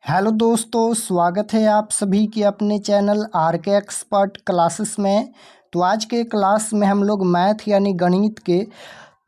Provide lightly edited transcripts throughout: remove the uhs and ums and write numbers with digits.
Hello दोस्तों, स्वागत है आप सभी की अपने चैनल आर के एक्सपर्ट क्लासेस में। तो आज के क्लास में हम लोग मैथ यानी गणित के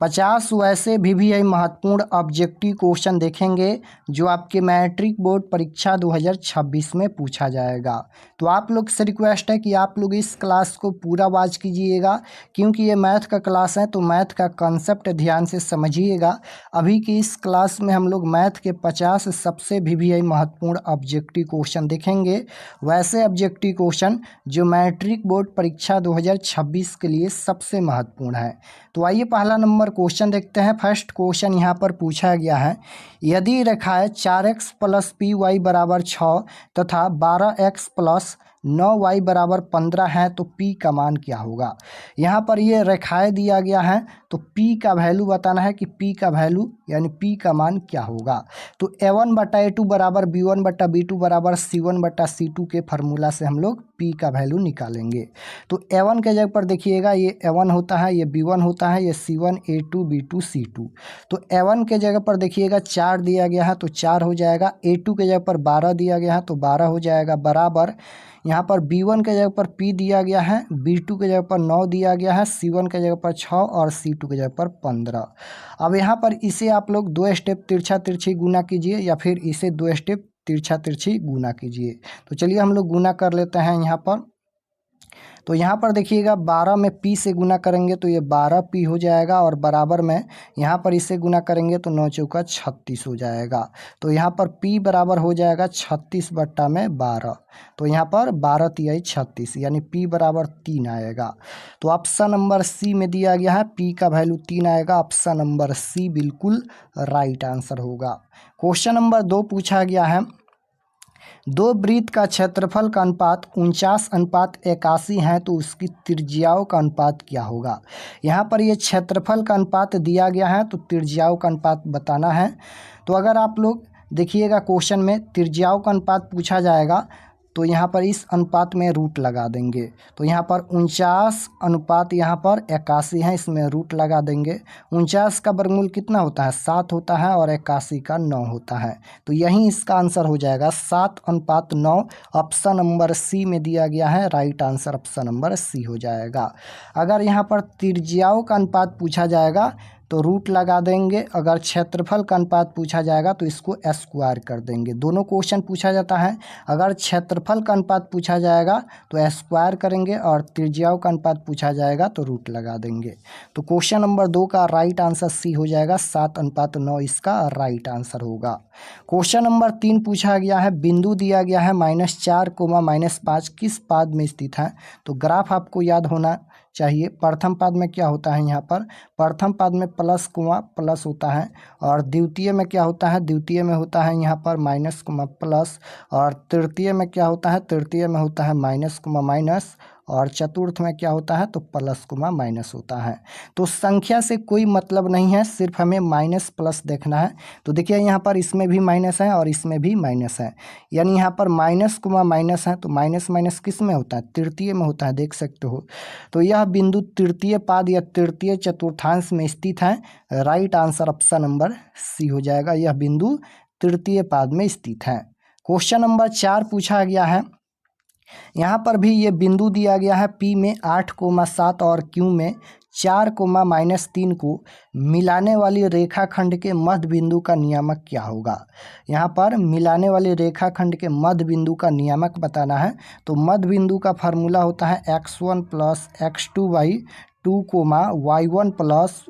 50 वैसे भी महत्वपूर्ण ऑब्जेक्टिव क्वेश्चन देखेंगे जो आपके मैट्रिक बोर्ड परीक्षा 2026 में पूछा जाएगा। तो आप लोग से रिक्वेस्ट है कि आप लोग इस क्लास को पूरा वॉच कीजिएगा, क्योंकि ये मैथ का क्लास है तो मैथ का कॉन्सेप्ट ध्यान से समझिएगा। अभी की इस क्लास में हम लोग मैथ के 50 सबसे भी महत्वपूर्ण ऑब्जेक्टिव क्वेश्चन देखेंगे, वैसे ऑब्जेक्टिव क्वेश्चन जो मैट्रिक बोर्ड परीक्षा 2026 के लिए सबसे महत्वपूर्ण है। तो आइए पहला नंबर क्वेश्चन देखते हैं। फर्स्ट क्वेश्चन यहाँ पर पूछा गया है, यदि रेखाएं 4x प्लस पी वाई बराबर 6 तथा 12x प्लस 9y बराबर 15 है तो p का मान क्या होगा। यहाँ पर ये रेखाएं दिया गया है तो p का वैल्यू बताना है कि p का वैल्यू यानी p का मान क्या होगा। तो a1 बटा a2 बराबर b1 बटा b2 बराबर c1 बटा c2 के फार्मूला से हम लोग p का वैल्यू निकालेंगे। तो a1 के जगह पर देखिएगा ये a1 होता है, ये b1 होता है, ये c1 a2 b2 c2। तो a1 के जगह पर देखिएगा 4 दिया गया है तो 4 हो जाएगा, a2 के जगह पर 12 दिया गया है तो 12 हो जाएगा, बराबर यहाँ पर b1 के जगह पर p दिया गया है, b2 के जगह पर 9 दिया गया है, c1 के जगह पर 6 और c2 के जगह पर 15। अब यहाँ पर इसे आप लोग 2 स्टेप तिरछा तिरछी गुना कीजिए या फिर इसे 2 स्टेप तिरछा तिरछी गुना कीजिए। तो चलिए हम लोग गुना कर लेते हैं यहाँ पर। तो यहाँ पर देखिएगा 12 में p से गुना करेंगे तो ये 12p हो जाएगा, और बराबर में यहाँ पर इसे गुना करेंगे तो 9 चौका 36 हो जाएगा। तो यहाँ पर p बराबर हो जाएगा 36 बट्टा में 12। तो यहाँ पर 12 तिहाई 36 यानी p बराबर 3 आएगा। तो ऑप्शन नंबर सी में दिया गया है p का वैल्यू 3 आएगा। ऑप्शन नंबर सी बिल्कुल राइट आंसर होगा। क्वेश्चन नंबर 2 पूछा गया है, दो वृत्त का क्षेत्रफल का अनुपात 49:81 है तो उसकी त्रिज्याओं का अनुपात क्या होगा। यहाँ पर ये क्षेत्रफल का अनुपात दिया गया है तो त्रिज्याओं का अनुपात बताना है। तो अगर आप लोग देखिएगा क्वेश्चन में त्रिज्याओं का अनुपात पूछा जाएगा तो यहाँ पर इस अनुपात में रूट लगा देंगे। तो यहाँ पर 49 अनुपात यहाँ पर 81 है, इसमें रूट लगा देंगे। 49 का वर्गमूल कितना होता है, 7 होता है, और 81 का 9 होता है। तो यही इसका आंसर हो जाएगा 7:9। ऑप्शन नंबर सी में दिया गया है, right answer option number C हो जाएगा। अगर यहाँ पर त्रिज्याओं का अनुपात पूछा जाएगा तो रूट लगा देंगे, अगर क्षेत्रफल का अनुपात पूछा जाएगा तो इसको स्क्वायर कर देंगे। दोनों क्वेश्चन पूछा जाता है, अगर क्षेत्रफल का अनुपात पूछा जाएगा तो स्क्वायर करेंगे और त्रिज्याओं का अनुपात पूछा जाएगा तो रूट लगा देंगे। तो क्वेश्चन नंबर 2 का राइट आंसर सी हो जाएगा, 7:9 इसका राइट आंसर होगा। क्वेश्चन नंबर 3 पूछा गया है, बिंदु दिया गया है -4, -5 किस पाद में स्थित है। तो ग्राफ आपको याद होना चाहिए। प्रथम पाद में क्या होता है, यहाँ पर प्रथम पाद में प्लस प्लस होता है, और द्वितीय में क्या होता है, द्वितीय में होता है यहाँ पर माइनस प्लस, और तृतीय में क्या होता है, तृतीय में होता है माइनस माइनस, और चतुर्थ में क्या होता है तो प्लस माइनस होता है। तो संख्या से कोई मतलब नहीं है, सिर्फ हमें माइनस प्लस देखना है। तो देखिए यहाँ पर इसमें भी माइनस है और इसमें भी माइनस है, यानी यहाँ पर माइनस माइनस है तो माइनस माइनस किस में होता है, तृतीय में होता है, देख सकते हो। तो यह बिंदु तृतीय पाद या तृतीय चतुर्थांश में स्थित है। Right answer option number C हो जाएगा, यह बिंदु तृतीय पाद में स्थित है। क्वेश्चन नंबर 4 पूछा गया है, यहाँ पर भी ये बिंदु दिया गया है P में 8,7 और Q में 4,-3 को मिलाने वाली रेखाखंड के मध्य बिंदु का नियामक क्या होगा। यहाँ पर मिलाने वाली रेखाखंड के मध्य बिंदु का नियामक बताना है। तो मध्य बिंदु का फार्मूला होता है x1 plus x2/2, y1 plus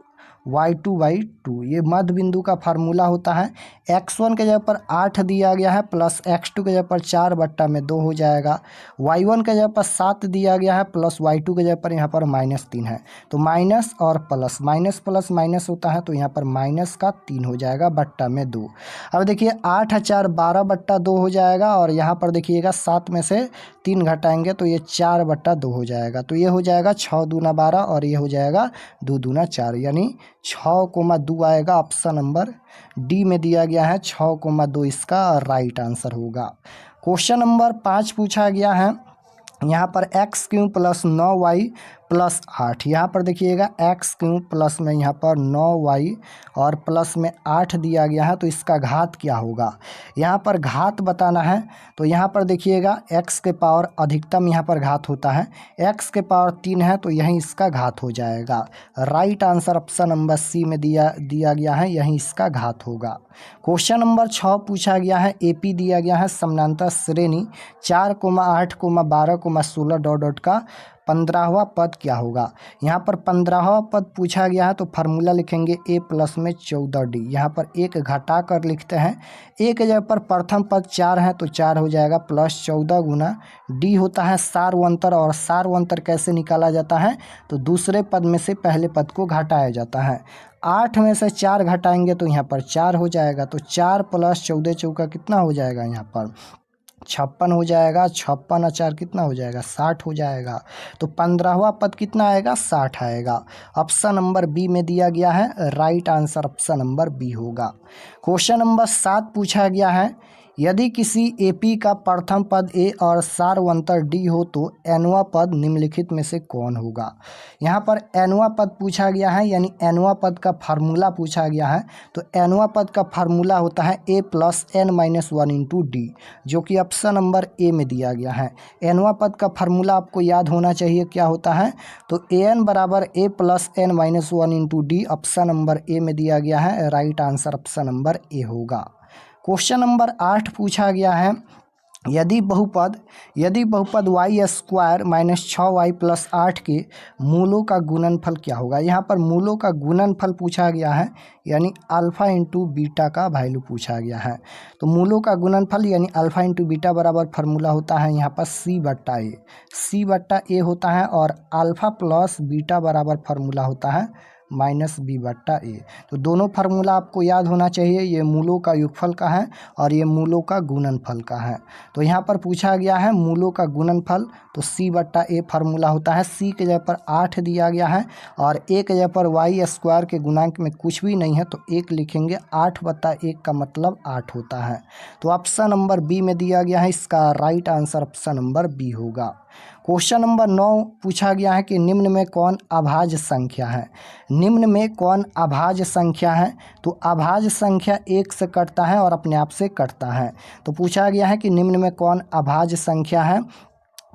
y2/2। ये मध्य बिंदु का फार्मूला होता है। x1 के जगह पर 8 दिया गया है, प्लस x2 के जगह पर 4/2 हो जाएगा। y1 के जगह पर 7 दिया गया है, प्लस y2 के जगह पर यहाँ पर -3 है। तो माइनस और प्लस, माइनस प्लस माइनस होता है, तो यहाँ पर माइनस का 3 हो जाएगा, बट्टा में 2। अब देखिए 8 और 4 12/2 हो जाएगा, और यहाँ पर देखिएगा 7 में से 3 घटाएंगे तो ये 4/2 हो जाएगा। तो ये हो जाएगा 6 दूना 12 और ये हो जाएगा 2 दूना 4, यानी 6,2 आएगा। ऑप्शन नंबर डी में दिया गया है 6,2 इसका राइट आंसर होगा। क्वेश्चन नंबर 5 पूछा गया है, यहाँ पर x³ प्लस 9y प्लस 8। यहाँ पर देखिएगा एक्स क्यूब प्लस में यहाँ पर 9y और प्लस में 8 दिया गया है, तो इसका घात क्या होगा, यहाँ पर घात बताना है। तो यहाँ पर देखिएगा x के पावर अधिकतम यहाँ पर घात होता है, x के पावर 3 है तो यहीं इसका घात हो जाएगा। Right answer option number C में दिया गया है, यहीं इसका घात होगा। क्वेश्चन नंबर 6 पूछा गया है, एपी दिया गया है समानांतर श्रेणी 4, 8, 12, 16 डॉट डॉट का 15वां पद क्या होगा। यहाँ पर 15वां पद पूछा गया है, तो फार्मूला लिखेंगे a प्लस में 14d। यहाँ पर एक घटा कर लिखते हैं, एक जगह पर प्रथम पद 4 है तो 4 हो जाएगा प्लस 14 गुना d होता है सार्वंतर, और सार्वंतर कैसे निकाला जाता है, तो दूसरे पद में से पहले पद को घटाया जाता है। 8 में से 4 घटाएंगे तो यहाँ पर 4 हो जाएगा, तो 4 प्लस 14 चौका कितना हो जाएगा, यहाँ पर 56 हो जाएगा, 56 और 4 कितना हो जाएगा, 60 हो जाएगा। तो 15वां पद कितना आएगा, 60 आएगा। ऑप्शन नंबर बी में दिया गया है, right answer option number B होगा। क्वेश्चन नंबर 7 पूछा गया है, यदि किसी एपी का प्रथम पद ए और सार्वंतर डी हो तो एनवा पद निम्नलिखित में से कौन होगा। यहाँ पर एनवा पद पूछा गया है, यानी एनवा पद का फार्मूला पूछा गया है। तो एनवा पद का फार्मूला होता है a plus n minus 1 into d, जो कि ऑप्शन नंबर ए में दिया गया है। एनवा पद का फार्मूला आपको याद होना चाहिए, क्या होता है, तो ए एन बराबर a plus n minus 1 into d, option number A में दिया गया है। Right answer option number A होगा। क्वेश्चन नंबर 8 पूछा गया है, यदि बहुपद Y square minus 6y plus 8 के मूलों का गुणनफल क्या होगा। यहाँ पर मूलों का गुणनफल पूछा गया है, यानी अल्फ़ा इंटू बीटा का वैल्यू पूछा गया है। तो मूलों का गुणनफल यानी अल्फ़ा इंटू बीटा बराबर फार्मूला होता है यहाँ पर सी बट्टा ए होता है, और अल्फ़ा प्लस बीटा बराबर फार्मूला होता है माइनस बी बट्टा ए। तो दोनों फार्मूला आपको याद होना चाहिए, ये मूलों का योगफल का है और ये मूलों का गुणनफल का है। तो यहाँ पर पूछा गया है मूलों का गुणनफल, तो सी बट्टा ए फार्मूला होता है। सी के जगह पर 8 दिया गया है और ए के जगह पर वाई स्क्वायर के गुणांक में कुछ भी नहीं है तो 1 लिखेंगे, 8 बट्टा 1 का मतलब 8 होता है। तो ऑप्शन नंबर बी में दिया गया है, इसका right answer option number B होगा। क्वेश्चन नंबर 9 पूछा गया है कि निम्न में कौन अभाज्य संख्या है। निम्न में कौन अभाज्य संख्या है, तो अभाज्य संख्या 1 से कटता है और अपने आप से कटता है। तो पूछा गया है कि निम्न में कौन अभाज्य संख्या है,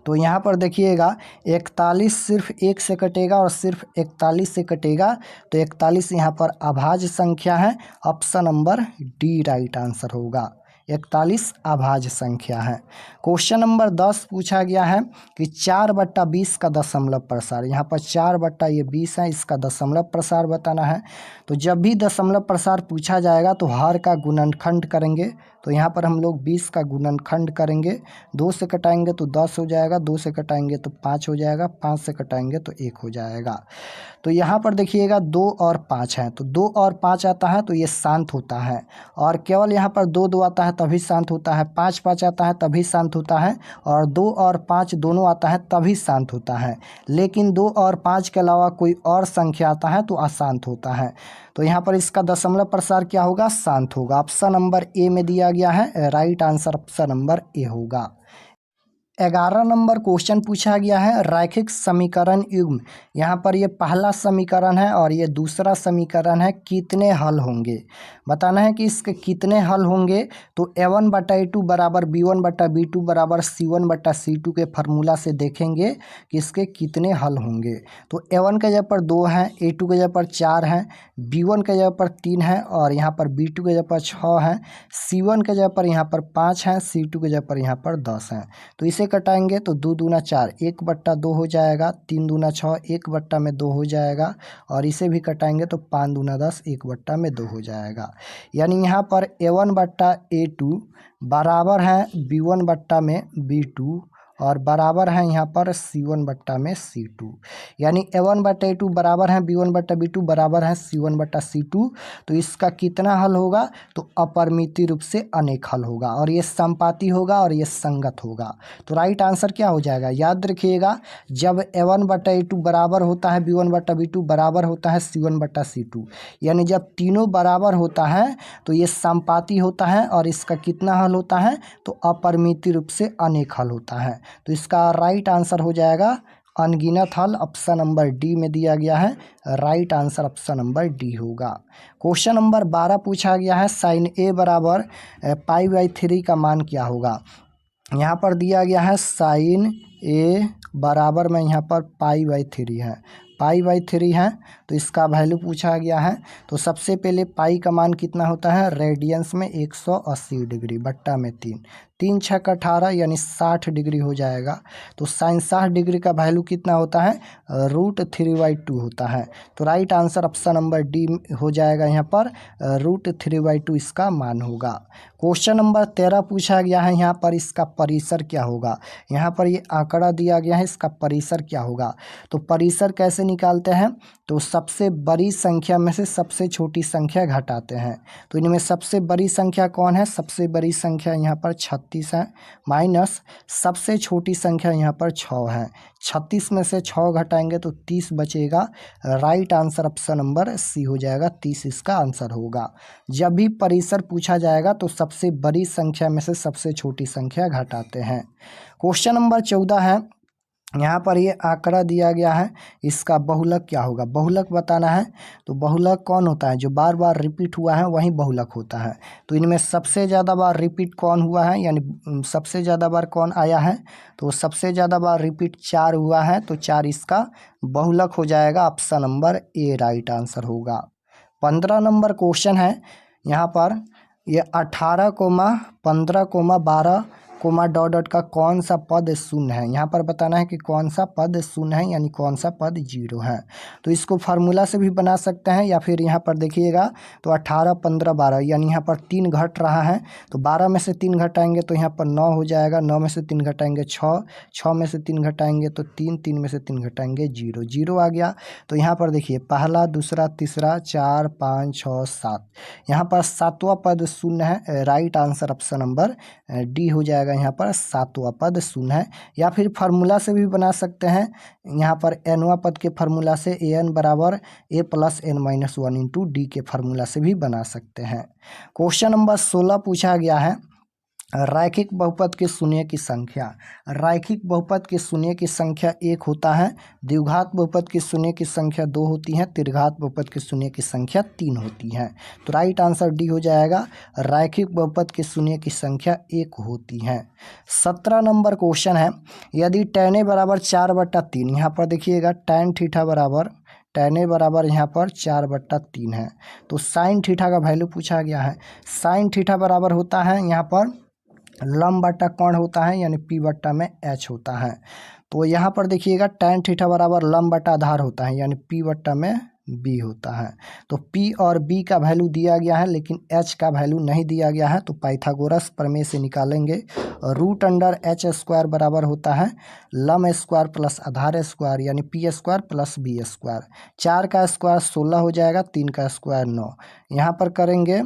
तो यहाँ पर देखिएगा 41 सिर्फ 1 से कटेगा और सिर्फ 41 से कटेगा, तो 41 यहाँ पर अभाज्य संख्या है। Option number D right answer होगा, 41 अभाज्य संख्या है। क्वेश्चन नंबर 10 पूछा गया है कि 4/20 का दशमलव प्रसार। यहाँ पर 4/20 है, इसका दशमलव प्रसार बताना है। तो जब भी दशमलव प्रसार पूछा जाएगा तो हर का गुणनखंड करेंगे। तो यहाँ पर हम लोग 20 का गुणनखंड करेंगे, 2 से कटाएंगे तो 10 हो जाएगा, 2 से कटाएंगे तो 5 हो जाएगा, 5 से कटाएंगे तो 1 हो जाएगा। तो यहाँ पर देखिएगा 2 और 5 है, तो 2 और 5 आता है तो ये शांत होता है, और केवल यहाँ पर 2 आता है तभी शांत होता है, 5 5 आता है तभी शांत होता है, और 2 और 5 दोनों आता है तभी शांत होता है। लेकिन 2 और 5 के अलावा कोई और संख्या आता है तो अशांत होता है। तो यहाँ पर इसका दशमलव प्रसार क्या होगा, शांत होगा। ऑप्शन नंबर ए में दिया गया है, right answer option number A होगा। 11 नंबर क्वेश्चन पूछा गया है, रैखिक समीकरण युग्म। यहाँ पर ये पहला समीकरण है और ये दूसरा समीकरण है, कितने हल होंगे बताना है कि इसके कितने हल होंगे। तो a1/a2 बराबर b1/b2 बराबर c1/c2 के फार्मूला से देखेंगे कि इसके कितने हल होंगे। तो a1 के जगह पर 2 है, a2 के जगह पर 4 है, b1 के जगह पर 3 है और यहाँ पर b2 के जगह पर 6 है, c1 के जगह पर यहाँ पर 5 है, c2 के जगह पर यहाँ पर 10 है। तो इसे कटाएंगे तो 2 दूना 4, 1/2 हो जाएगा, 3 दूना 6, 1/2 हो जाएगा, और इसे भी कटाएंगे तो 5 दूना 10, 1/2 हो जाएगा। यानी यहाँ पर a1/a2 बराबर है b1/b2 और बराबर है यहाँ पर c1/c2। यानी a1/a2 बराबर है b1/b2 बराबर है c1/c2। तो इसका कितना हल होगा, तो अपरिमित रूप से अनेक हल होगा, और ये संपाती होगा और ये संगत होगा। तो राइट आंसर क्या हो जाएगा, याद रखिएगा, जब a1/a2 बराबर होता है b1/b2 बराबर होता है c1/c2, यानी जब तीनों बराबर होता है तो ये संपाती होता है और इसका कितना हल होता है, तो अपरिमित रूप से अनेक हल होता है। तो इसका राइट आंसर हो जाएगा अनगिनत हल ऑप्शन नंबर डी में दिया गया है। Right answer option number D होगा। क्वेश्चन नंबर 12 पूछा गया है साइन ए बराबर π/3 का मान क्या होगा। यहाँ पर दिया गया है साइन ए बराबर में यहाँ पर π/3 है, π/3 है तो इसका वैल्यू पूछा गया है। तो सबसे पहले पाई का मान कितना होता है रेडियंस में 180 डिग्री बट्टा में 3, 3 × 6 = 18 यानी 60 डिग्री हो जाएगा। तो साइन 60 डिग्री का वैल्यू कितना होता है √3/2 होता है। तो right answer option number D हो जाएगा, यहाँ पर √3/2 इसका मान होगा। क्वेश्चन नंबर 13 पूछा गया है, यहाँ पर इसका परिसर क्या होगा। यहाँ पर ये आंकड़ा दिया गया है, इसका परिसर क्या होगा। तो परिसर कैसे निकालते हैं, तो सबसे बड़ी संख्या में से सबसे छोटी संख्या घटाते हैं। तो इनमें सबसे बड़ी संख्या कौन है, सबसे बड़ी संख्या यहाँ पर 36 है, माइनस सबसे छोटी संख्या यहाँ पर 6 है। 36 में से 6 घटाएंगे तो 30 बचेगा। Right answer option number C हो जाएगा, 30 इसका आंसर होगा। जब भी परिसर पूछा जाएगा तो सबसे बड़ी संख्या में से सबसे छोटी संख्या घटाते हैं। क्वेश्चन नंबर 14 है, यहाँ पर ये आंकड़ा दिया गया है, इसका बहुलक क्या होगा, बहुलक बताना है। तो बहुलक कौन होता है, जो बार बार रिपीट हुआ है वही बहुलक होता है। तो इनमें सबसे ज़्यादा बार रिपीट कौन हुआ है, यानी सबसे ज़्यादा बार कौन आया है, तो सबसे ज़्यादा बार रिपीट 4 हुआ है, तो 4 इसका बहुलक हो जाएगा। ऑप्शन नंबर ए राइट आंसर होगा। 15 नंबर क्वेश्चन है, यहाँ पर ये 18,15,12 डॉट डॉट का कौन सा पद शून्य है। यहाँ पर बताना है कि कौन सा पद शून्य है, यानी कौन सा पद 0 है। तो इसको फार्मूला से भी बना सकते हैं, या फिर यहाँ पर देखिएगा तो 18, 15, 12 यानी यहाँ पर 3 घट रहा है, तो 12 में से 3 घटाएंगे तो यहाँ पर 9 हो जाएगा, 9 में से 3 घटाएंगे 6, 6 में से 3 घटाएंगे तो 3, 3 में से 3 घटाएंगे 0, 0 आ गया। तो यहाँ पर देखिए पहला, दूसरा, तीसरा, 4, 5, 6, 7, यहाँ पर 7वां पद शून्य है। Right answer option number D हो जाएगा, यहाँ पर 7वां पद शून्य है। या फिर फार्मूला से भी बना सकते हैं, यहाँ पर nवां पद के फार्मूला से an बराबर a + n-1 इंटू डी के फार्मूला से भी बना सकते हैं। क्वेश्चन नंबर 16 पूछा गया है, रैखिक बहुपद के शून्य की संख्या। रैखिक बहुपद के शून्य की संख्या 1 होता है, द्विघात बहुपद के शून्य की संख्या 2 होती है, त्रिघात बहुपद के शून्य की संख्या 3 होती है। तो राइट आंसर डी हो जाएगा, रैखिक बहुपद के शून्य की संख्या 1 होती है। 17 नंबर क्वेश्चन है, यदि tan a बराबर 4/3, यहाँ पर देखिएगा tan थीटा बराबर यहाँ पर 4/3 है, तो साइन थीटा का वैल्यू पूछा गया है। साइन थीटा बराबर होता है यहाँ पर लंब बटा कोण होता है, यानी P/h होता है। तो यहाँ पर देखिएगा tan थीटा बराबर लंब बटा आधार होता है, यानी P/b होता है। तो P और B का वैल्यू दिया गया है, लेकिन H का वैल्यू नहीं दिया गया है, तो पाइथागोरस प्रमेय से निकालेंगे। √h² बराबर होता है लंब स्क्वायर प्लस आधार स्क्वायर, यानी P² + B²। 4 का स्क्वायर 16 हो जाएगा, 3 का स्क्वायर 9, यहाँ पर करेंगे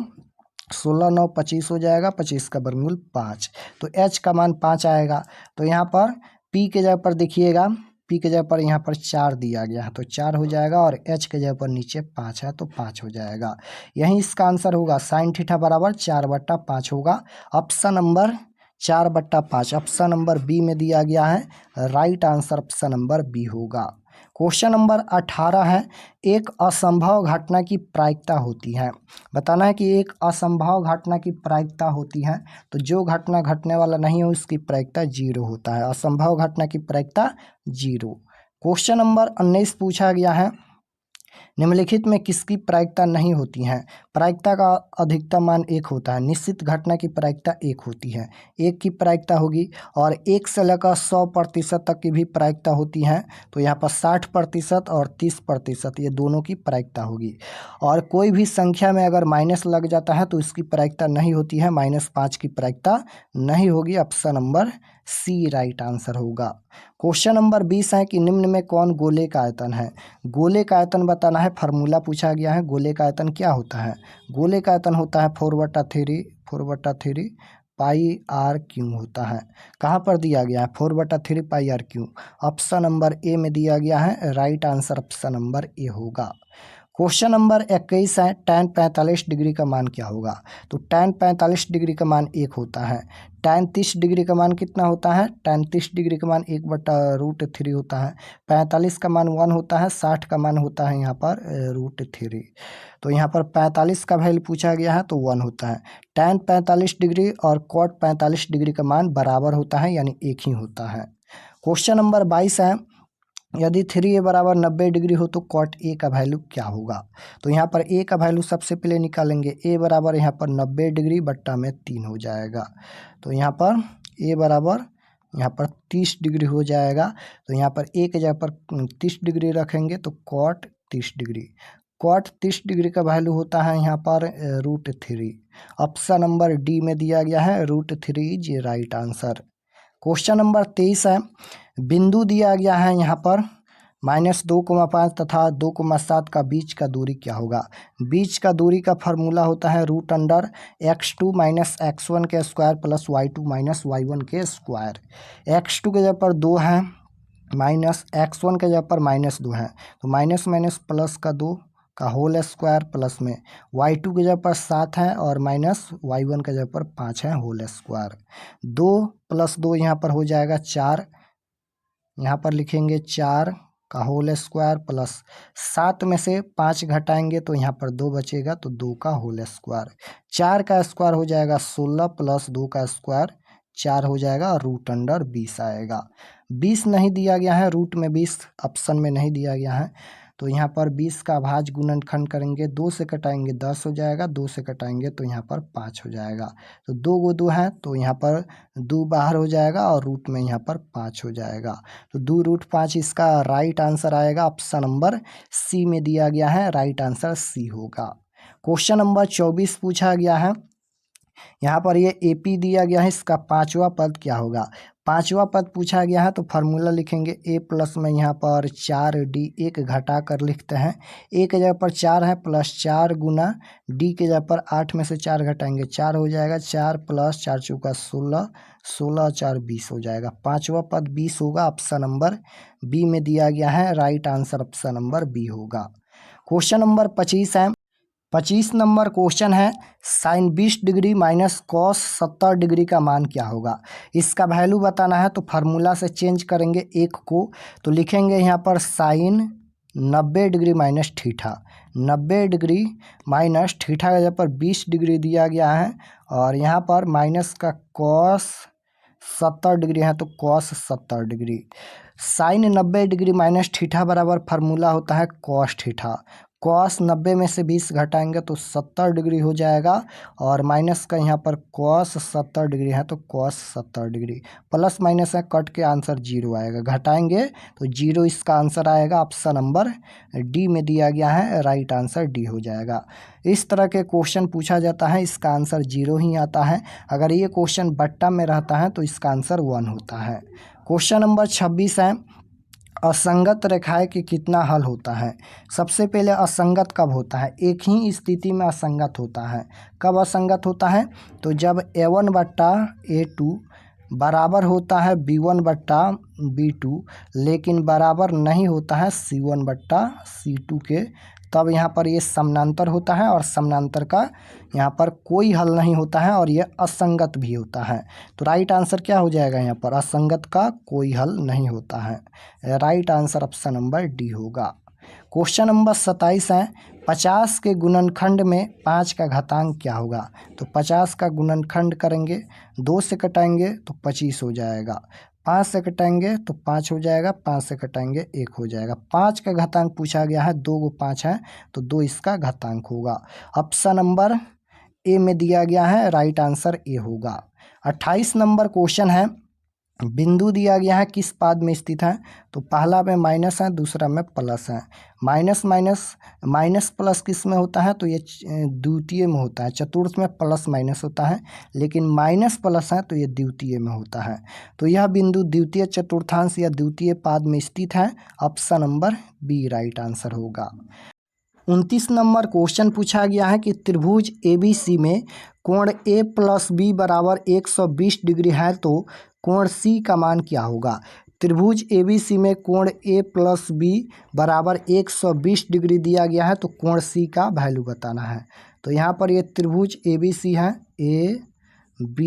16, 9, 25 हो जाएगा, 25 का वर्गमूल 5। तो h का मान 5 आएगा। तो यहाँ पर p के जगह पर देखिएगा, p के जगह पर यहाँ पर 4 दिया गया है, तो 4 हो जाएगा, और h के जगह पर नीचे 5 है, तो 5 हो जाएगा। यही इसका आंसर होगा, साइन थीटा बराबर 4/5 होगा। Option number 4/5 option number B में दिया गया है। Right answer option number B होगा। क्वेश्चन नंबर 18 है, एक असंभव घटना की प्रायिकता होती है। बताना है कि एक असंभव घटना की प्रायिकता होती है, तो जो घटना घटने वाला नहीं हो उसकी प्रायिकता 0 होता है। असंभव घटना की प्रायिकता 0। क्वेश्चन नंबर 19 पूछा गया है, निम्नलिखित में किसकी प्रायिकता नहीं होती है। प्रायिकता का अधिकतम मान 1 होता है, निश्चित घटना की प्रायिकता 1 होती है, 1 की प्रायिकता होगी। और 1 से लेकर 100% तक की भी प्रायिकता होती है, तो यहाँ पर 60% और 30% ये दोनों की प्रायिकता होगी। और कोई भी संख्या में अगर माइनस लग जाता है तो इसकी प्रायिकता नहीं होती है, -5 की प्रायिकता नहीं होगी। Option number C right answer होगा। क्वेश्चन नंबर 20 है कि निम्न में कौन गोले का आयतन है। गोले का आयतन बताना है, फार्मूला पूछा गया है। गोले का आयतन क्या होता है, गोले का आयतन होता है 4/3 πr³ होता है। कहाँ पर दिया गया है 4/3 πr³, ऑप्शन नंबर ए में दिया गया है। Right answer option number A होगा। क्वेश्चन नंबर 21 है, tan 45 डिग्री का मान क्या होगा। तो tan 45 डिग्री का मान 1 होता है। tan 30 डिग्री का मान कितना होता है, tan 30 डिग्री का मान 1/√3 होता है। 45 का मान 1 होता है, 60 का मान होता है यहाँ पर √3। तो यहाँ पर 45 का वैल्यू पूछा गया है तो 1 होता है। tan 45 डिग्री और cot 45 डिग्री का मान बराबर होता है, यानी एक ही होता है। क्वेश्चन नंबर 22 है, यदि 3a बराबर 90 डिग्री हो तो cot a का वैल्यू क्या होगा। तो यहाँ पर a का वैल्यू सबसे पहले निकालेंगे। a बराबर यहाँ पर 90 डिग्री बट्टा में 3 हो जाएगा। तो यहाँ पर a बराबर यहाँ पर 30 डिग्री हो जाएगा। तो यहाँ पर a के जगह पर 30 डिग्री रखेंगे तो cot 30 डिग्री। cot 30 डिग्री का वैल्यू होता है यहाँ पर √3। ऑप्शन नंबर डी में दिया गया है, √3 is right answer. Question number 23 है, बिंदु दिया गया है यहाँ पर -2,5 तथा 2,7 का बीच का दूरी क्या होगा। बीच का दूरी का फार्मूला होता है √x2 - x1 के स्क्वायर प्लस y2 - y1 के स्क्वायर। x2 के जगह पर 2 है, माइनस x1 के जगह पर -2 है, तो माइनस माइनस प्लस का 2 का होल स्क्वायर प्लस में y2 के जगह पर 7 है और माइनस y1 के जगह पर 5 है होल स्क्वायर। 2 + 2 यहाँ पर हो जाएगा 4, यहाँ पर लिखेंगे 4 का होल स्क्वायर प्लस 7 में से 5 घटाएंगे तो यहाँ पर 2 बचेगा, तो 2 का होल स्क्वायर। 4 का स्क्वायर हो जाएगा 16 प्लस 2 का स्क्वायर 4 हो जाएगा और √20 आएगा। 20 नहीं दिया गया है, रूट में 20 ऑप्शन में नहीं दिया गया है, तो यहाँ पर 20 का भाज्य गुणनखंड करेंगे, 2 से कटाएंगे 10 हो जाएगा, 2 से कटाएंगे तो यहाँ पर 5 हो जाएगा। तो 2 को 2 है तो यहाँ पर 2 बाहर हो जाएगा और रूट में यहाँ पर 5 हो जाएगा। तो 2√5 इसका राइट आंसर आएगा। ऑप्शन नंबर सी में दिया गया है, राइट आंसर सी होगा। क्वेश्चन नंबर 24 पूछा गया है, यहाँ पर ये AP दिया गया है, इसका 5वां पद क्या होगा। 5वां पद पूछा गया है तो फार्मूला लिखेंगे A प्लस में यहाँ पर 4D, एक घटा कर लिखते हैं। A के जगह पर 4 है प्लस 4 गुना D के जगह पर 8 में से 4 घटाएंगे 4 हो जाएगा, 4 + 4 × 16, 16 × 4 20 हो जाएगा। 5वां पद 20 होगा। ऑप्शन नंबर बी में दिया गया है, right answer option number B होगा। क्वेश्चन नंबर 25 है, 25 नंबर क्वेश्चन है, sin 20 degree minus cos 70 degree का मान क्या होगा। इसका वैल्यू बताना है तो फार्मूला से चेंज करेंगे एक को, तो लिखेंगे यहाँ पर sin 90 degree minus theta, 90 degree minus theta के जगह पर 20 डिग्री दिया गया है और यहाँ पर माइनस का cos 70 डिग्री है तो cos 70 degree. sin 90 degree minus theta बराबर फार्मूला होता है cos थीटा। cos 90 में से 20 घटाएंगे तो 70 डिग्री हो जाएगा और माइनस का यहाँ पर cos 70 डिग्री है तो cos 70 डिग्री, प्लस माइनस है कट के आंसर 0 आएगा, घटाएंगे तो 0 इसका आंसर आएगा। ऑप्शन नंबर डी में दिया गया है, राइट आंसर डी हो जाएगा। इस तरह के क्वेश्चन पूछा जाता है, इसका आंसर 0 ही आता है। अगर ये क्वेश्चन बट्टा में रहता है तो इसका आंसर 1 होता है। क्वेश्चन नंबर 26 है, असंगत रेखाएं के कितना हल होता है। सबसे पहले असंगत कब होता है, एक ही स्थिति में असंगत होता है। कब असंगत होता है, तो जब A1/A2 बराबर होता है B1/B2 लेकिन बराबर नहीं होता है C1/C2 के, तब यहाँ पर ये समानांतर होता है और समानांतर का यहाँ पर कोई हल नहीं होता है और ये असंगत भी होता है। तो राइट आंसर क्या हो जाएगा, यहाँ पर असंगत का कोई हल नहीं होता है, right answer option number D होगा। क्वेश्चन नंबर 27 है, 50 के गुणनखंड में 5 का घातांक क्या होगा। तो 50 का गुणनखंड करेंगे, 2 से कटाएंगे तो 25 हो जाएगा, 5 से कटाएंगे तो 5 हो जाएगा, 5 से कटाएंगे 1 हो जाएगा। 5 का घातांक पूछा गया है, 2 को 5 है तो 2 इसका घातांक होगा। ऑप्शन नंबर ए में दिया गया है, राइट आंसर ए होगा। 28 नंबर क्वेश्चन है, बिंदु दिया गया है किस पाद में स्थित है। तो पहला में माइनस है, दूसरा में प्लस है। माइनस माइनस माइनस प्लस किस में होता है, तो ये द्वितीय में होता है। चतुर्थ में प्लस माइनस होता है, लेकिन माइनस प्लस है तो ये द्वितीय में होता है। तो यह बिंदु द्वितीय चतुर्थांश या द्वितीय पाद में स्थित है। Option number B right answer होगा। 29 नंबर क्वेश्चन पूछा गया है कि त्रिभुज ABC में कोण A + B = 120 डिग्री है तो कोण C का मान क्या होगा। त्रिभुज ABC में कोण A प्लस B बराबर 120 डिग्री दिया गया है, तो कोण C का वैल्यू बताना है। तो यहाँ पर ये त्रिभुज ABC है, AB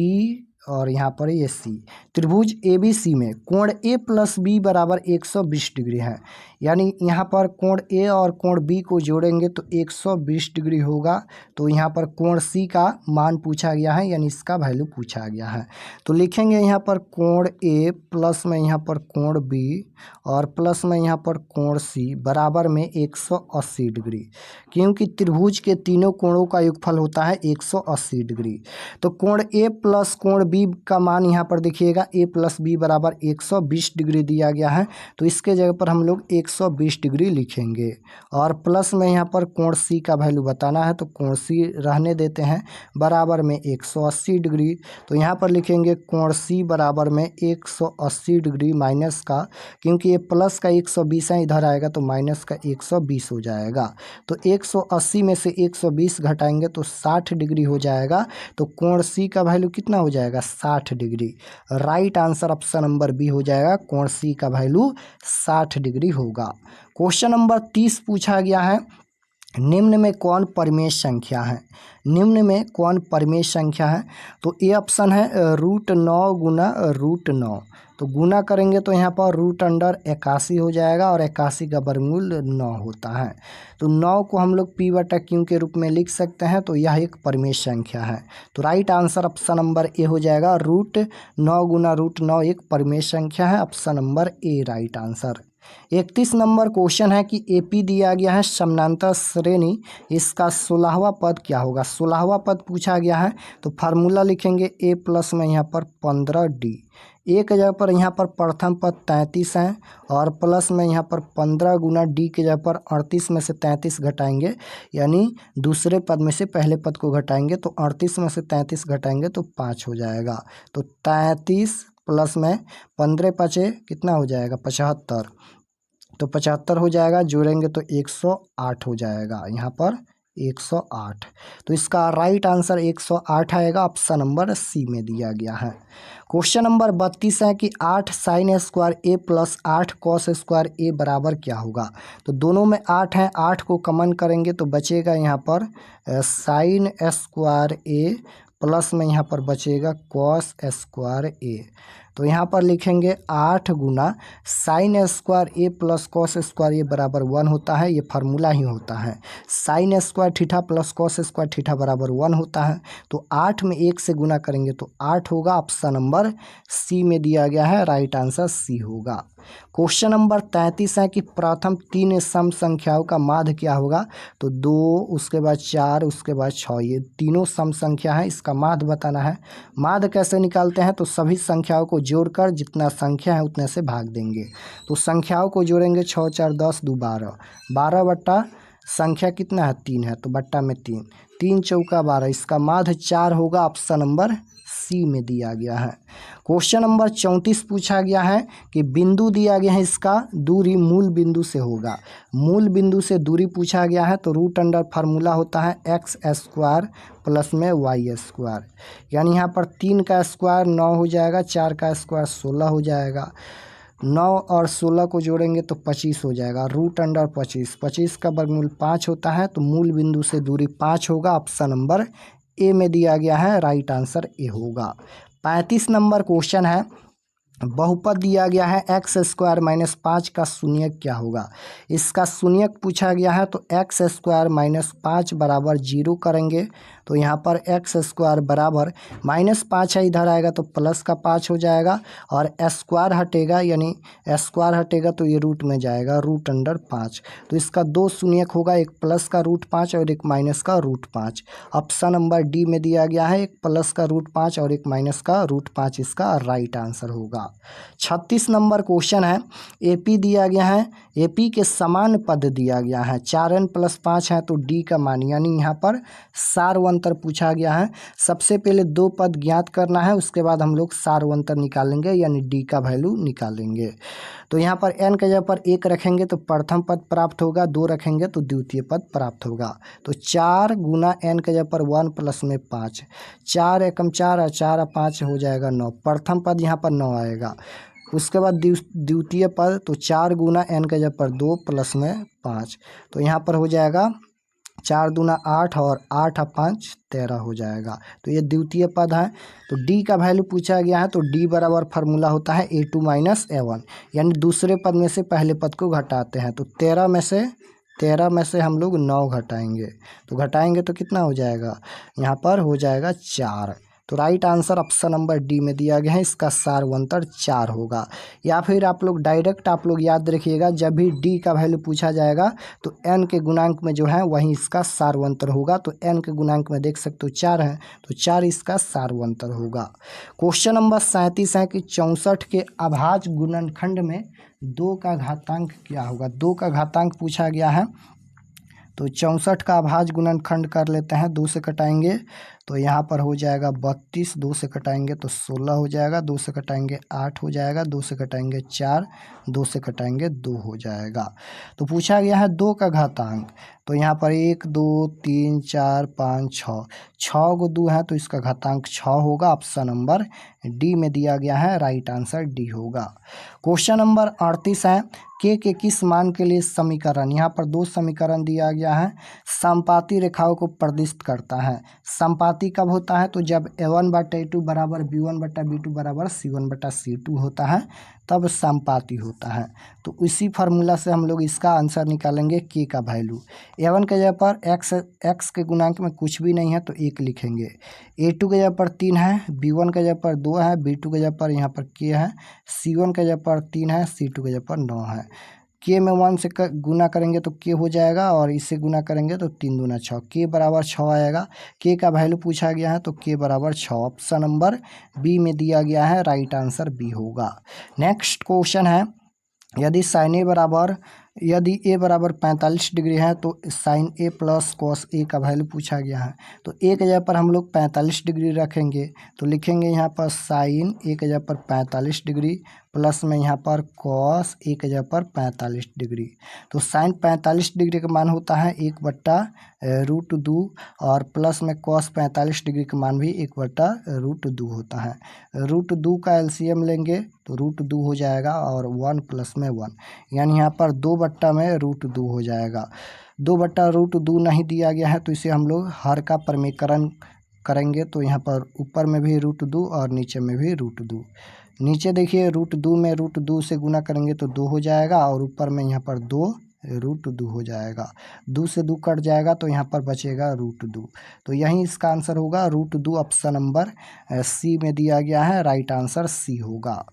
और यहाँ पर ये C। त्रिभुज ABC में कोण A प्लस B बराबर 120 डिग्री है, यानी यहाँ पर कोण A और कोण B को जोड़ेंगे तो 120 डिग्री होगा। तो यहाँ पर कोण C का मान पूछा गया है, यानी इसका वैल्यू पूछा गया है। तो लिखेंगे यहाँ पर कोण A प्लस में यहाँ पर कोण B और प्लस में यहाँ पर कोण C बराबर में 180 डिग्री, क्योंकि त्रिभुज के तीनों कोणों का योगफल होता है 180 डिग्री। तो कोण A प्लस कोण B का मान यहाँ पर देखिएगा, A प्लस B बराबर 120 डिग्री दिया गया है, तो इसके जगह पर हम लोग 120 डिग्री लिखेंगे। और प्लस में यहाँ पर कोण C का वैल्यू बताना है, तो कोण C रहने देते हैं, बराबर में 180 डिग्री। तो यहाँ पर लिखेंगे कोण C बराबर में 180 डिग्री माइनस का, क्योंकि ये प्लस का 120 है, इधर आएगा तो माइनस का 120 हो जाएगा। तो 180 में से 120 घटाएंगे तो 60 डिग्री हो जाएगा। तो कोण C का वैल्यू कितना हो जाएगा, 60 degree. Right answer option number B हो जाएगा, कोण C का वैल्यू 60 डिग्री होगा। क्वेश्चन नंबर 30 पूछा गया है, निम्न में कौन परिमेय संख्या है। निम्न में कौन परिमेय संख्या है, तो ए ऑप्शन है √9 गुना √9। तो गुना करेंगे तो यहाँ पर √81 हो जाएगा और 81 का वर्गमूल 9 होता है। तो 9 को हम लोग P/Q के रूप में लिख सकते हैं, तो यह एक परिमेय संख्या है। तो राइट आंसर ऑप्शन नंबर ए हो जाएगा, √9 गुना √9 एक परिमेय संख्या है। ऑप्शन नंबर ए राइट आंसर। 31 नंबर क्वेश्चन है कि AP दिया गया है समानांतर श्रेणी, इसका 16वां पद क्या होगा। 16वां पद पूछा गया है, तो फार्मूला लिखेंगे A प्लस में यहाँ पर 15D। ए के जगह पर यहाँ पर प्रथम पद 33 है और प्लस में यहाँ पर 15 गुना D के जगह पर 38 में से 33 घटाएंगे, यानी दूसरे पद में से पहले पद को घटाएंगे, तो 38 में से 33 घटाएंगे तो 5 हो जाएगा। तो 33 प्लस में 15 पचे कितना हो जाएगा, 75। तो 75 हो जाएगा, जोड़ेंगे तो 108 हो जाएगा, यहाँ पर 108। तो इसका राइट आंसर 108 आएगा, ऑप्शन नंबर सी में दिया गया है। क्वेश्चन नंबर 32 है कि 8 sin square A plus 8 cos square A बराबर क्या होगा। तो दोनों में 8 है, 8 को कॉमन करेंगे तो बचेगा यहाँ पर sin स्क्वायर A प्लस में यहाँ पर बचेगा cos स्क्वायर A। तो यहाँ पर लिखेंगे 8 गुना sin square A plus cos square A बराबर 1 होता है, ये फार्मूला ही होता है। sin square theta plus cos square theta बराबर 1 होता है। तो 8 में 1 से गुना करेंगे तो 8 होगा, ऑप्शन नंबर सी में दिया गया है, राइट आंसर सी होगा। क्वेश्चन नंबर 33 है कि प्रथम 3 सम संख्याओं का माध्य क्या होगा। तो 2, उसके बाद 4, उसके बाद 6, ये तीनों सम संख्या है, इसका माध्य बताना है। माध्य कैसे निकालते हैं, तो सभी संख्याओं को जोड़कर जितना संख्या है उतने से भाग देंगे। तो संख्याओं को जोड़ेंगे, 6 4 10 2 12, 12 बट्टा संख्या कितना है, 3 है, तो बट्टा में 3, 3 चौका 12, इसका माध्य 4 होगा, ऑप्शन नंबर सी में दिया गया है। क्वेश्चन नंबर 34 पूछा गया है कि बिंदु दिया गया है, इसका दूरी मूल बिंदु से होगा। मूल बिंदु से दूरी पूछा गया है, तो रूट अंडर फार्मूला होता है x स्क्वायर प्लस में y स्क्वायर, यानी यहाँ पर 3 का स्क्वायर 9 हो जाएगा, 4 का स्क्वायर 16 हो जाएगा, 9 और 16 को जोड़ेंगे तो 25 हो जाएगा, रूट अंडर 25, 25 का वर्गमूल 5 होता है। तो मूल बिंदु से दूरी 5 होगा, ऑप्शन नंबर ए में दिया गया है, राइट आंसर ए होगा। 35 नंबर क्वेश्चन है, बहुपद दिया गया है एक्स स्क्वायर माइनस 5 का शून्यक क्या होगा। इसका शून्यक पूछा गया है, तो एक्स स्क्वायर माइनस 5 बराबर 0 करेंगे, तो यहाँ पर एक्स स्क्वायर बराबर -5 है, इधर आएगा तो प्लस का 5 हो जाएगा, और स्क्वायर हटेगा, यानी स्क्वायर हटेगा तो ये रूट में जाएगा, रूट अंडर 5। तो इसका 2 शून्यक होगा, एक प्लस का √5 और एक माइनस का √5। ऑप्शन नंबर डी में दिया गया है, एक प्लस का √5 और एक माइनस का √5, इसका राइट आंसर होगा। 36 नंबर क्वेश्चन है, एपी दिया गया है, एपी के समान पद दिया गया है, 4n + 5 है, तो डी का मान, यानी यहाँ पर सारवंतर पूछा गया है। सबसे पहले 2 पद ज्ञात करना है, उसके बाद हम लोग सारवंतर निकालेंगे, यानी डी का वैल्यू निकालेंगे। तो यहाँ पर n के जगह पर 1 रखेंगे तो प्रथम पद प्राप्त होगा, 2 रखेंगे तो द्वितीय पद प्राप्त होगा। तो 4 गुना n के जगह पर 1 प्लस में 5, 4 एकम 4 और 4 और 5 हो जाएगा 9, प्रथम पद यहाँ पर 9 आएगा। उसके बाद द्वितीय पद तो 4 गुना n का जब पर 2 प्लस में 5, तो यहाँ पर हो जाएगा 4 दूना 8 और 8 और 5 13 हो जाएगा। तो ये द्वितीय पद है। तो d का वैल्यू पूछा गया है, तो d बराबर फार्मूला होता है a2 माइनस a1, यानी दूसरे पद में से पहले पद को घटाते हैं। तो 13 में से हम लोग 9 घटाएंगे, तो घटाएंगे तो कितना हो जाएगा, यहाँ पर हो जाएगा 4। तो right answer option number D में दिया गया है, इसका सारवंतर 4 होगा। या फिर आप लोग डायरेक्ट आप लोग याद रखिएगा, जब भी डी का वैल्यू पूछा जाएगा तो एन के गुणांक में जो है वहीं इसका सारवंतर होगा। तो एन के गुणांक में देख सकते हो 4 है, तो 4 इसका सारवंतर होगा। क्वेश्चन नंबर 37 है कि 64 के अभाज्य गुणनखंड में 2 का घातांक क्या होगा। 2 का घातांक पूछा गया है, तो 64 का अभाज्य गुणनखंड कर लेते हैं। 2 से कटाएंगे तो यहाँ पर हो जाएगा 32, 2 से कटाएंगे तो 16 हो जाएगा, 2 से कटाएंगे 8 हो जाएगा, 2 से कटाएंगे 4, 2 से कटाएंगे 2 हो जाएगा। तो पूछा गया है 2 का घातांक, तो यहाँ पर 1 2 3 4 5 6, 6 को 2 है तो इसका घातांक 6 होगा। ऑप्शन नंबर डी में दिया गया है, राइट आंसर डी होगा। क्वेश्चन नंबर 38 है के किस मान के लिए समीकरण, यहाँ पर 2 समीकरण दिया गया है, समपाती रेखाओं को प्रदर्शित करता है। समपाती कब होता है, तो जब a1/a2 बराबर b1/b2 बराबर c1/c2 होता है तब समपाती होता है। तो इसी फार्मूला से हम लोग इसका आंसर निकालेंगे के का वैल्यू। a1 के जगह पर x के गुणांक में कुछ भी नहीं है तो 1 लिखेंगे, a2 के जगह पर 3 है, b1 के जगह पर 2 है, b2 के जगह पर यहाँ पर k है, c1 के जगह पर 3 है, c2 के जगह पर 9 है। के में 1 से गुना करेंगे तो के हो जाएगा और इससे गुना करेंगे तो 3 दूना 6, के बराबर 6 आएगा। के का वैल्यू पूछा गया है तो के बराबर 6, ऑप्शन नंबर बी में दिया गया है, राइट आंसर बी होगा। नेक्स्ट क्वेश्चन है, यदि ए बराबर 45 डिग्री है तो sign A plus cos A का वैल्यू पूछा गया है। तो ए के जगह पर हम लोग 45 डिग्री रखेंगे, तो लिखेंगे यहाँ पर साइन ए के जगह पर 45 डिग्री प्लस में यहाँ पर कॉस ए के जगह पर 45 डिग्री। तो साइन 45 डिग्री का मान होता है 1/√2 और प्लस में कॉस 45 डिग्री का मान भी 1/√2 होता है। √2 का एलसीएम लेंगे तो √2 हो जाएगा और 1 प्लस में 1, यानी यहाँ पर 2/√2 हो जाएगा। 2/√2 नहीं दिया गया है तो इसे हम लोग हर का प्रमेयकरण करेंगे, तो यहाँ पर ऊपर में भी √2 और नीचे में भी √2। नीचे देखिए √2 में √2 से गुना करेंगे तो 2 हो जाएगा और ऊपर में यहाँ पर 2√2 हो जाएगा। 2 से 2 कट जाएगा तो यहाँ पर बचेगा √2। तो यही इसका आंसर होगा √2, ऑप्शन नंबर सी में दिया गया है, राइट आंसर सी होगा।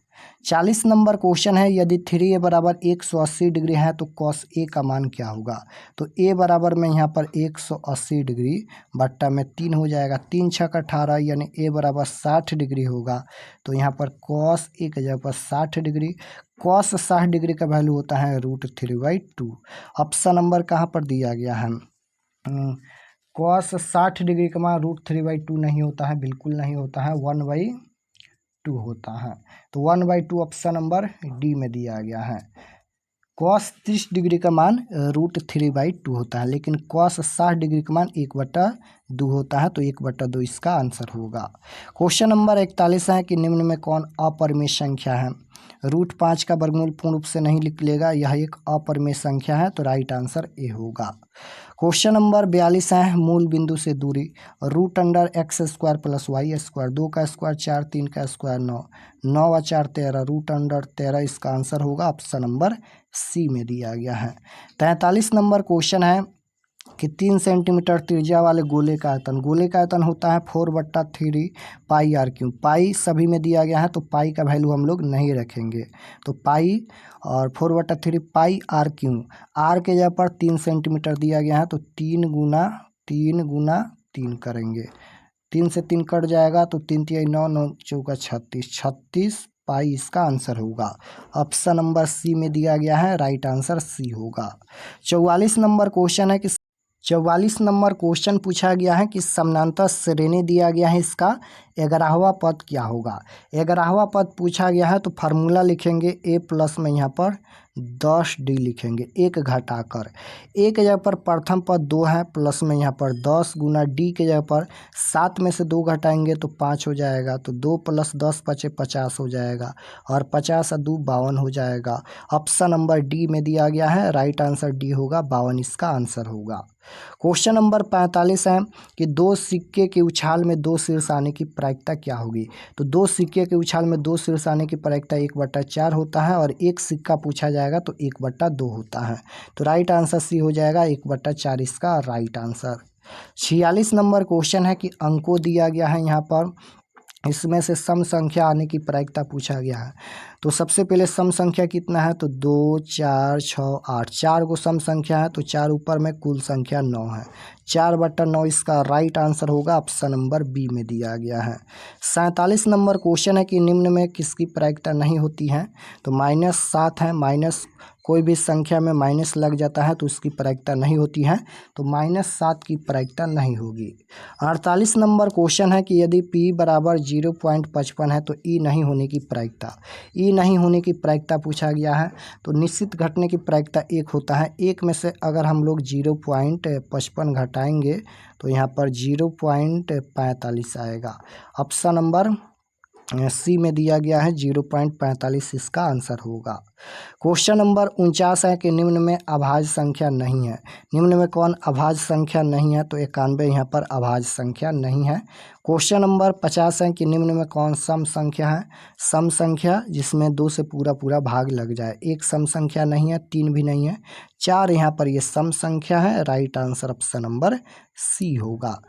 40 नंबर क्वेश्चन है, यदि 3a बराबर 180 डिग्री है तो कॉस ए का मान क्या होगा। तो ए बराबर में यहाँ पर 180 डिग्री बट्टा में 3 हो जाएगा, 3 छक 18 यानी ए बराबर 60 डिग्री होगा। तो यहाँ पर कॉस ए की जगह पर 60 डिग्री, कॉस 60 डिग्री का वैल्यू होता है √3/2। ऑप्शन नंबर कहाँ पर दिया गया है, कॉस 60 डिग्री का मान √3/2 नहीं होता है, बिल्कुल नहीं होता है, 1/2 होता है। तो 1/2 ऑप्शन नंबर डी में दिया गया है। कॉस 30 डिग्री का मान √3/2 होता है, लेकिन कॉस 60 डिग्री का मान 1/2 होता है, तो 1/2 इसका आंसर होगा। क्वेश्चन नंबर 41 है कि निम्न में कौन अपरिमेय संख्या है। √5 का वर्गमूल पूर्ण रूप से नहीं निकलेगा, यह एक अपरिमेय संख्या है, तो राइट आंसर ए होगा। क्वेश्चन नंबर 42 है, मूल बिंदु से दूरी √x² + y², 2 का स्क्वायर 4, 3 का स्क्वायर 9, 9 और 4 13, √13 इसका आंसर होगा, ऑप्शन नंबर सी में दिया गया है। 43 नंबर क्वेश्चन है कि 3 सेंटीमीटर त्रिज्या वाले गोले का आयतन होता है 4/3 पाई r3। पाई सभी में दिया गया है तो पाई का वैल्यू हम लोग नहीं रखेंगे, तो पाई और 4/3 पाई r3, r के जगह पर 3 सेंटीमीटर दिया गया है तो 3 गुना 3 करेंगे, 3 से 3 कट जाएगा तो 3 3 9 9 चौका 36, 36 पाई इसका आंसर होगा। ऑप्शन नंबर सी में दिया गया है, राइट आंसर सी होगा। 44 नंबर क्वेश्चन है कि 44 नंबर क्वेश्चन पूछा गया है कि समानांतर श्रेणी दिया गया है इसका 11वां पद क्या होगा। 11वां पद पूछा गया है तो फार्मूला लिखेंगे a प्लस में यहाँ पर 10d लिखेंगे, एक घटाकर। a के जगह पर प्रथम पद 2 है, प्लस में यहाँ पर 10 गुना d के जगह पर 7 में से 2 घटाएंगे तो 5 हो जाएगा, तो 2 + 10 = 50 हो जाएगा और 50 और 2 52 हो जाएगा। ऑप्शन नंबर डी में दिया गया है, राइट आंसर डी होगा, 52 इसका आंसर होगा। क्वेश्चन नंबर 45 है कि 2 सिक्के के उछाल में 2 शीर्ष आने की प्रायिकता क्या होगी। तो 2 सिक्के के उछाल में 2 शीर्ष आने की प्रायिकता 1/4 होता है और एक सिक्का पूछा जाएगा तो 1/2 होता है। तो राइट आंसर सी हो जाएगा, 1/4 इसका राइट आंसर। 46 नंबर क्वेश्चन है कि अंकों दिया गया है यहाँ पर, इसमें से सम संख्या आने की प्रायिकता पूछा गया है। तो सबसे पहले सम संख्या कितना है, तो 2 4 6 8, 4 को सम संख्या है तो 4 ऊपर में कुल संख्या 9 है, 4/9 इसका राइट आंसर होगा, ऑप्शन नंबर बी में दिया गया है। 47 नंबर क्वेश्चन है कि निम्न में किसकी प्रायिकता नहीं होती है। तो -7 है, माइनस कोई भी संख्या में माइनस लग जाता है तो उसकी प्रायिकता नहीं होती है, तो -7 की प्रायिकता नहीं होगी। 48 नंबर क्वेश्चन है कि यदि p = 0.55 है तो e नहीं होने की प्रायिकता, e नहीं होने की प्रायिकता पूछा गया है। तो निश्चित घटने की प्रायिकता 1 होता है, 1 में से अगर हम लोग 0.55 घटाएंगे तो यहाँ पर 0.45 आएगा। ऑप्शन नंबर सी में दिया गया है, 0.45 इसका आंसर होगा। क्वेश्चन नंबर 49 है कि निम्न में अभाज्य संख्या नहीं है। निम्न में कौन अभाज्य संख्या नहीं है, तो 91 यहाँ पर अभाज्य संख्या नहीं है। क्वेश्चन नंबर 50 है कि निम्न में कौन सम संख्या है। सम संख्या जिसमें 2 से पूरा पूरा भाग लग जाए, एक सम संख्या नहीं है, 3 भी नहीं है, 4 यहाँ पर ये सम संख्या है, right answer option number C होगा।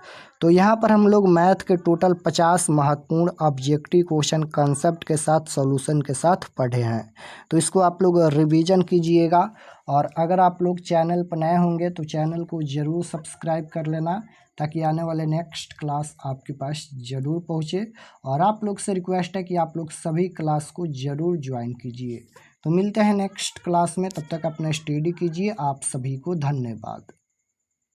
तो यहाँ पर हम लोग मैथ के टोटल 50 महत्वपूर्ण ऑब्जेक्टिव क्वेश्चन कंसेप्ट के साथ सॉल्यूशन के साथ पढ़े हैं। तो इसको आप लोग रिवीजन कीजिएगा और अगर आप लोग चैनल पर नए होंगे तो चैनल को ज़रूर सब्सक्राइब कर लेना, ताकि आने वाले नेक्स्ट क्लास आपके पास ज़रूर पहुँचे। और आप लोग से रिक्वेस्ट है कि आप लोग सभी क्लास को ज़रूर ज्वाइन कीजिए। तो मिलते हैं नेक्स्ट क्लास में, तब तक अपना स्टडी कीजिए। आप सभी को धन्यवाद।